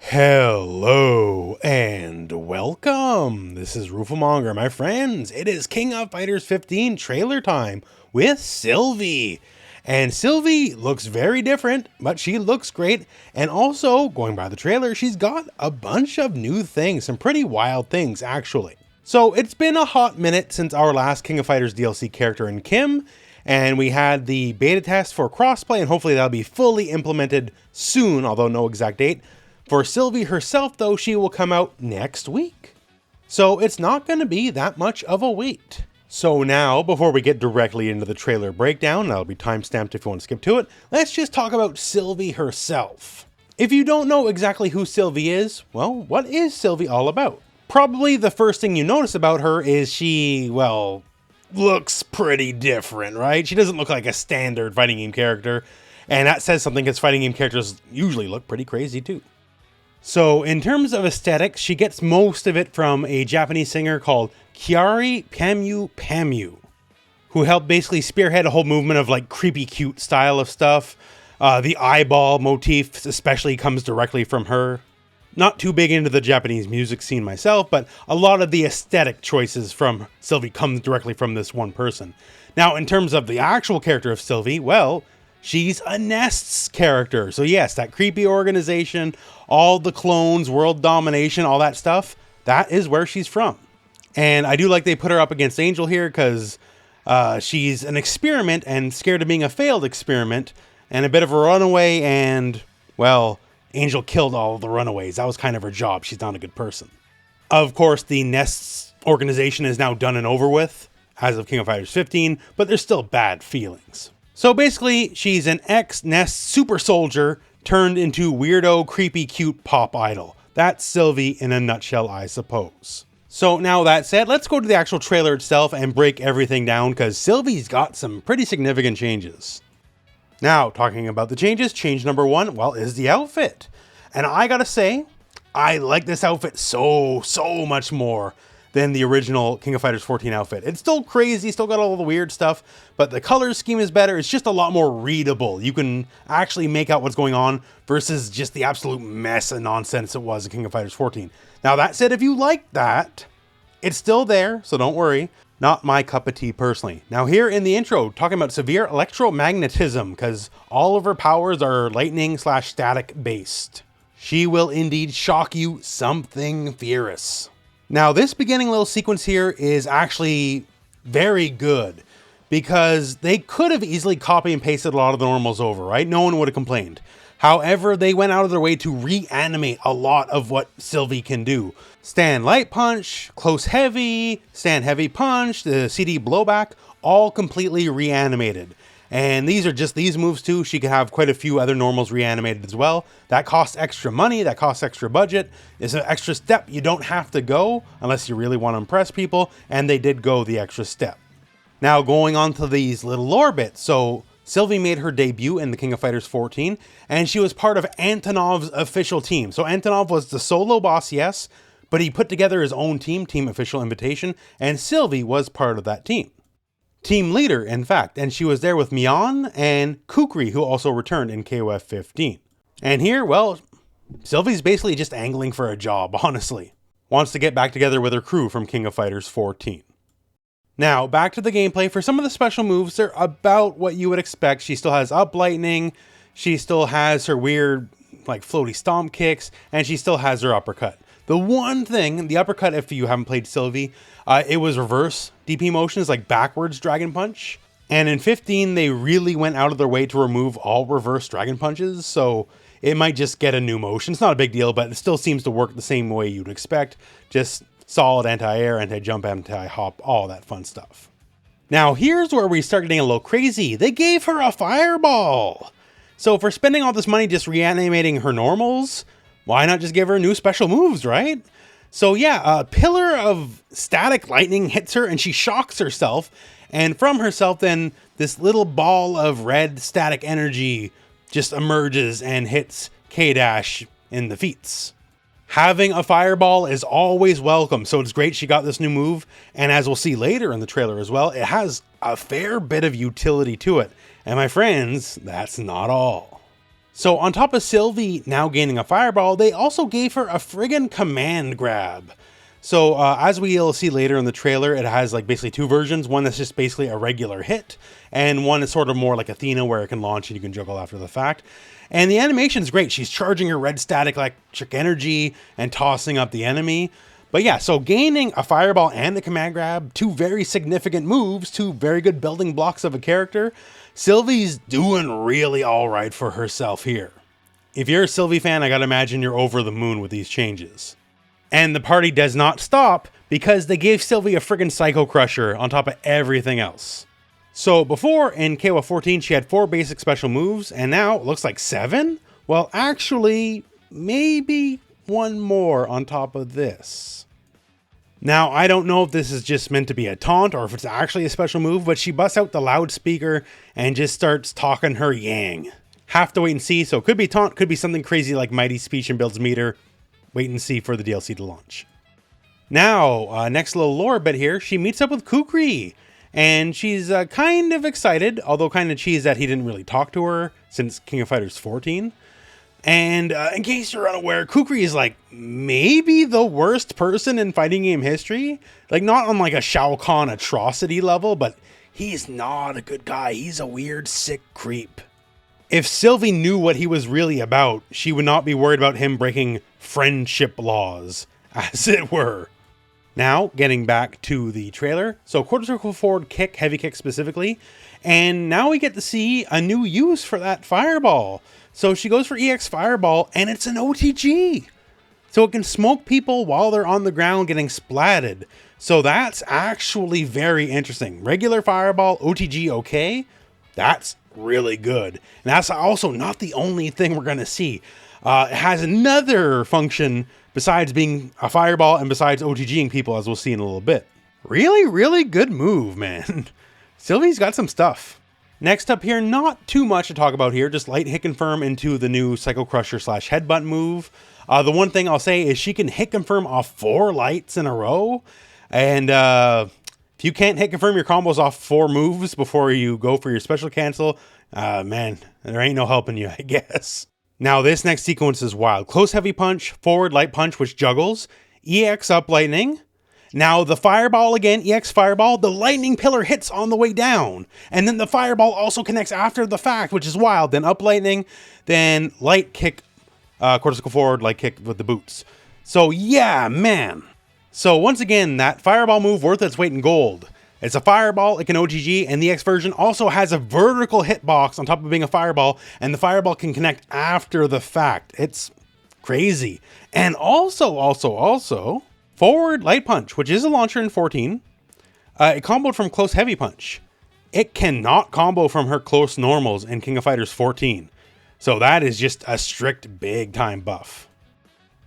Hello and welcome. This is Rooflemonger, my friends. It is King of Fighters 15 trailer time with Sylvie. And Sylvie looks very different, but she looks great. And also, going by the trailer, she's got a bunch of new things, some pretty wild things actually. So it's been a hot minute since our last King of Fighters DLC character in Kim, and we had the beta test for crossplay, and hopefully that'll be fully implemented soon, although no exact date. For Sylvie herself, though, she will come out next week. So it's not going to be that much of a wait. So now, before we get directly into the trailer breakdown, that'll be timestamped if you want to skip to it, let's just talk about Sylvie herself. If you don't know exactly who Sylvie is, well, what is Sylvie all about? Probably the first thing you notice about her is she, well, looks pretty different, right? She doesn't look like a standard fighting game character, and that says something because fighting game characters usually look pretty crazy too. So in terms of aesthetics, she gets most of it from a Japanese singer called Kyari Pamu, who helped basically spearhead a whole movement of like creepy cute style of stuff. The eyeball motif especially comes directly from her. Not too big into the Japanese music scene myself, but a lot of the aesthetic choices from Sylvie come directly from this one person. Now, in terms of the actual character of Sylvie, well, she's a Nests character. So yes, that creepy organization, all the clones, world domination, all that stuff, that is where she's from. And I do like they put her up against Angel here because she's an experiment and scared of being a failed experiment and a bit of a runaway, and, well, Angel killed all of the runaways. That was kind of her job. She's not a good person. Of course, the Nests organization is now done and over with as of King of Fighters 15, but there's still bad feelings. So basically, she's an ex-Nest super soldier turned into weirdo, creepy, cute pop idol. That's Sylvie in a nutshell, I suppose. So now that said, let's go to the actual trailer itself and break everything down because Sylvie's got some pretty significant changes. Now, talking about the changes, change number one, well, is the outfit. And I gotta say, I like this outfit so much more than the original King of Fighters 14 outfit. It's still crazy, still got all the weird stuff, but the color scheme is better. It's just a lot more readable. You can actually make out what's going on versus just the absolute mess and nonsense it was in King of Fighters 14. Now that said, if you like that, it's still there, so don't worry. Not my cup of tea personally. Now here in the intro, talking about severe electromagnetism, because all of her powers are lightning/static based. She will indeed shock you something fierce. Now this beginning little sequence here is actually very good because they could have easily copy and pasted a lot of the normals over, right? No one would have complained. However, they went out of their way to reanimate a lot of what Sylvie can do. Stand light punch, close heavy, stand heavy punch, the CD blowback, all completely reanimated. And these are just these moves too. She can have quite a few other normals reanimated as well. That costs extra money, that costs extra budget. It's an extra step you don't have to go unless you really want to impress people, and they did go the extra step. Now going on to these little lore bits. So Sylvie made her debut in the King of Fighters 14, and she was part of Antonov's official team. So Antonov was the solo boss, yes, but he put together his own team, Team Official Invitation, and Sylvie was part of that team. Team leader, in fact, and she was there with Mion and Kukri, who also returned in KOF 15. And here, well, Sylvie's basically just angling for a job, honestly. Wants to get back together with her crew from King of Fighters 14. Now, back to the gameplay. For some of the special moves, they're about what you would expect. She still has up lightning, she still has her weird, like, floaty stomp kicks, and she still has her uppercut. The one thing, the uppercut, if you haven't played Sylvie, it was reverse DP motions, like backwards Dragon Punch. And in 15, they really went out of their way to remove all reverse Dragon Punches, so it might just get a new motion. It's not a big deal, but it still seems to work the same way you'd expect. Just solid anti-air, anti-jump, anti-hop, all that fun stuff. Now here's where we start getting a little crazy. They gave her a fireball! So for spending all this money just reanimating her normals, why not just give her new special moves, right? So yeah, a pillar of static lightning hits her and she shocks herself. And from herself then, this little ball of red static energy just emerges and hits K-Dash in the feet. Having a fireball is always welcome, so it's great she got this new move. And as we'll see later in the trailer as well, it has a fair bit of utility to it. And my friends, that's not all. So on top of Sylvie now gaining a fireball, they also gave her a friggin' command grab. So as we'll see later in the trailer, it has like basically two versions. One that's just basically a regular hit, and one is sort of more like Athena where it can launch and you can juggle after the fact. And the animation's great. She's charging her red static electric energy and tossing up the enemy. But yeah, so gaining a fireball and the command grab, two very significant moves, two very good building blocks of a character. Sylvie's doing really all right for herself here. If you're a Sylvie fan, I gotta imagine you're over the moon with these changes. And the party does not stop because they gave Sylvie a friggin' Psycho Crusher on top of everything else. So before in KOF 14 she had 4 basic special moves, and now it looks like 7? Well, actually, maybe one more on top of this. Now, I don't know if this is just meant to be a taunt or if it's actually a special move, but she busts out the loudspeaker and just starts talking her yang. Have to wait and see, so it could be taunt, could be something crazy like Mighty Speech and Builds Meter. Wait and see for the DLC to launch. Now, next little lore bit here, she meets up with Kukri, and she's kind of excited, although kind of cheesed that he didn't really talk to her since King of Fighters 14. And in case you're unaware, Kukri is like maybe the worst person in fighting game history. Like not on like a Shao Kahn atrocity level, but he's not a good guy. He's a weird, sick creep. If Sylvie knew what he was really about, she would not be worried about him breaking friendship laws, as it were. Now, getting back to the trailer. So quarter circle forward kick, heavy kick specifically. And now we get to see a new use for that fireball. So she goes for EX Fireball, and it's an OTG. So it can smoke people while they're on the ground getting splatted. So that's actually very interesting. Regular Fireball, OTG okay. That's really good. And that's also not the only thing we're going to see. It has another function besides being a Fireball and besides OTGing people, as we'll see in a little bit. Really, really good move, man. Sylvie's got some stuff. Next up here, not too much to talk about here, just light hit confirm into the new Psycho Crusher / headbutt move. The one thing I'll say is she can hit confirm off 4 lights in a row. And if you can't hit confirm your combos off 4 moves before you go for your special cancel, man, there ain't no helping you, I guess. Now this next sequence is wild. Close heavy punch, forward light punch, which juggles, EX up lightning. Now the fireball again, EX fireball, the lightning pillar hits on the way down. And then the fireball also connects after the fact, which is wild. Then up lightning, then light kick, quarter circle forward, light kick with the boots. So yeah, man. So once again, that fireball move worth its weight in gold. It's a fireball, it can OTG, and the X version also has a vertical hitbox on top of being a fireball, and the fireball can connect after the fact. It's crazy. And also, forward light punch, which is a launcher in 14, it comboed from close heavy punch. It cannot combo from her close normals in King of Fighters 14. So that is just a strict big time buff.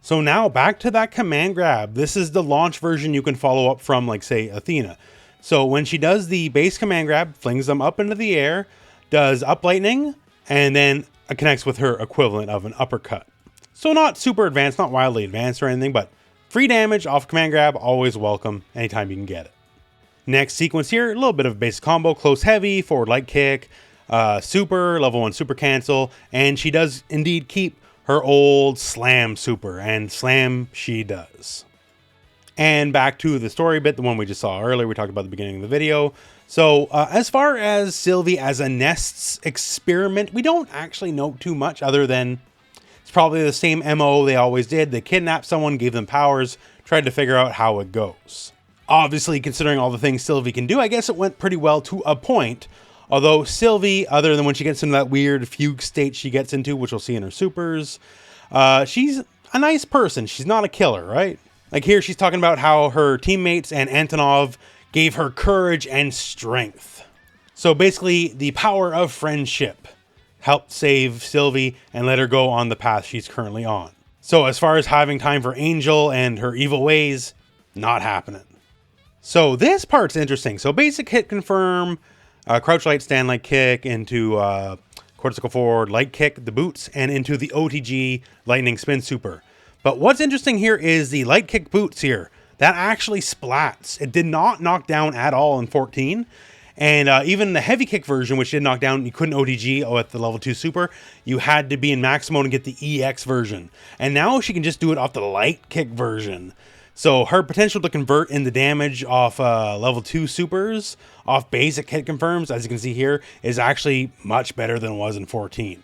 So now back to that command grab. This is the launch version you can follow up from, like say Athena. So when she does the base command grab, flings them up into the air, does up lightning, and then connects with her equivalent of an uppercut. So not super advanced, not wildly advanced or anything, but free damage off command grab, always welcome, anytime you can get it. Next sequence here, a little bit of basic combo, close heavy, forward light kick, super, level 1 super cancel, and she does indeed keep her old slam super, and slam she does. And back to the story bit, the one we just saw earlier, we talked about at the beginning of the video. So as far as Sylvie as a nests experiment, we don't actually know too much other than it's probably the same MO they always did. They kidnapped someone, gave them powers, tried to figure out how it goes. Obviously, considering all the things Sylvie can do, I guess it went pretty well to a point. Although Sylvie, other than when she gets into that weird fugue state she gets into, which we'll see in her supers, she's a nice person. She's not a killer, right? Like here, she's talking about how her teammates and Antonov gave her courage and strength. So basically, the power of friendship helped save Sylvie and let her go on the path she's currently on. So as far as having time for Angel and her evil ways, not happening. So this part's interesting. So basic hit confirm, crouch light stand light kick into quarter circle forward light kick, the boots, and into the OTG lightning spin super. But what's interesting here is the light kick boots here. That actually splats. It did not knock down at all in 14. And even the heavy kick version, which did knock down, you couldn't OTG at the level 2 super. You had to be in max mode and get the EX version. And now she can just do it off the light kick version. So her potential to convert in the damage off level 2 supers, off basic hit confirms, as you can see here, is actually much better than it was in 14.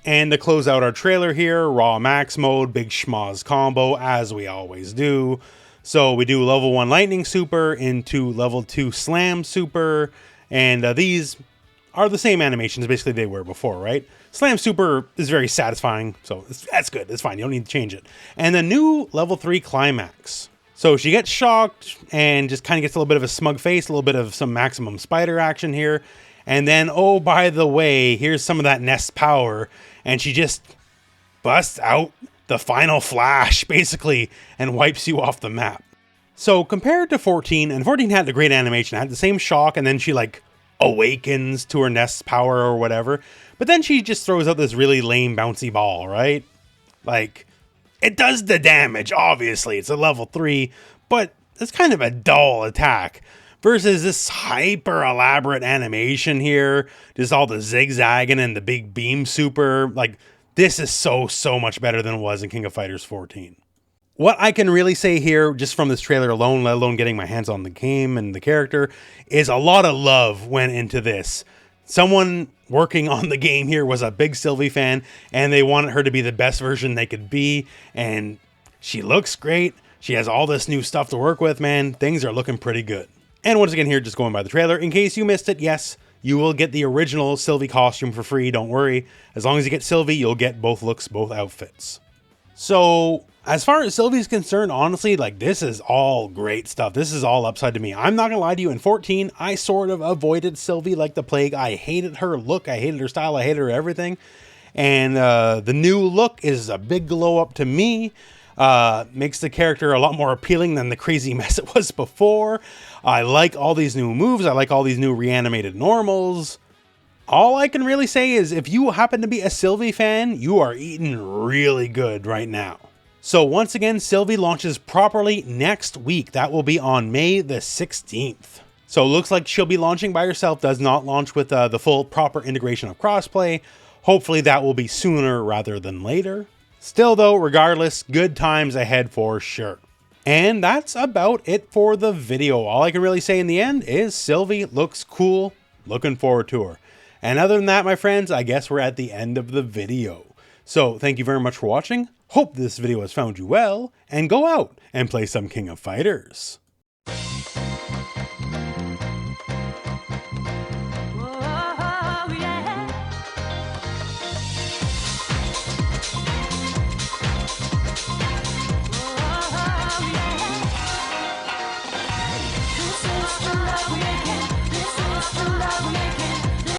And to close out our trailer here, raw max mode, big schmoz combo, as we always do. So we do level 1 lightning super into level 2 slam super, and these are the same animations basically they were before, right? Slam super is very satisfying, so that's good, it's fine, you don't need to change it. And the new level 3 climax. So she gets shocked and just kind of gets a little bit of a smug face, a little bit of some maximum spider action here. And then, oh, by the way, here's some of that nest power, and she just busts out the final flash, basically, and wipes you off the map. So compared to 14, and 14 had the great animation, had the same shock, and then she like awakens to her nest power or whatever, but then she just throws out this really lame bouncy ball, right? Like, it does the damage, obviously, it's a level 3, but it's kind of a dull attack. Versus this hyper elaborate animation here, just all the zigzagging and the big beam super. Like, this is so much better than it was in King of Fighters 14. What I can really say here, just from this trailer alone, let alone getting my hands on the game and the character, is a lot of love went into this. Someone working on the game here was a big Sylvie fan, and they wanted her to be the best version they could be, and she looks great. She has all this new stuff to work with, man. Things are looking pretty good. And once again here, just going by the trailer, in case you missed it, yes, you will get the original Sylvie costume for free, don't worry. As long as you get Sylvie, you'll get both looks, both outfits. So, as far as Sylvie's concerned, honestly, like, this is all great stuff. This is all upside to me. I'm not gonna lie to you, in 14, I sort of avoided Sylvie like the plague. I hated her look, I hated her style, I hated her everything. And the new look is a big glow up to me. Makes the character a lot more appealing than the crazy mess it was before. I like all these new moves. I like all these new reanimated normals. All I can really say is if you happen to be a Sylvie fan, you are eating really good right now. So once again, Sylvie launches properly next week. That will be on May the 16th. So it looks like she'll be launching by herself, does not launch with the full proper integration of crossplay. Hopefully that will be sooner rather than later. Still though, regardless, good times ahead for sure. And that's about it for the video. All I can really say in the end is Sylvie looks cool. Looking forward to her. And other than that, my friends, I guess we're at the end of the video. So thank you very much for watching. Hope this video has found you well. And go out and play some King of Fighters. Love we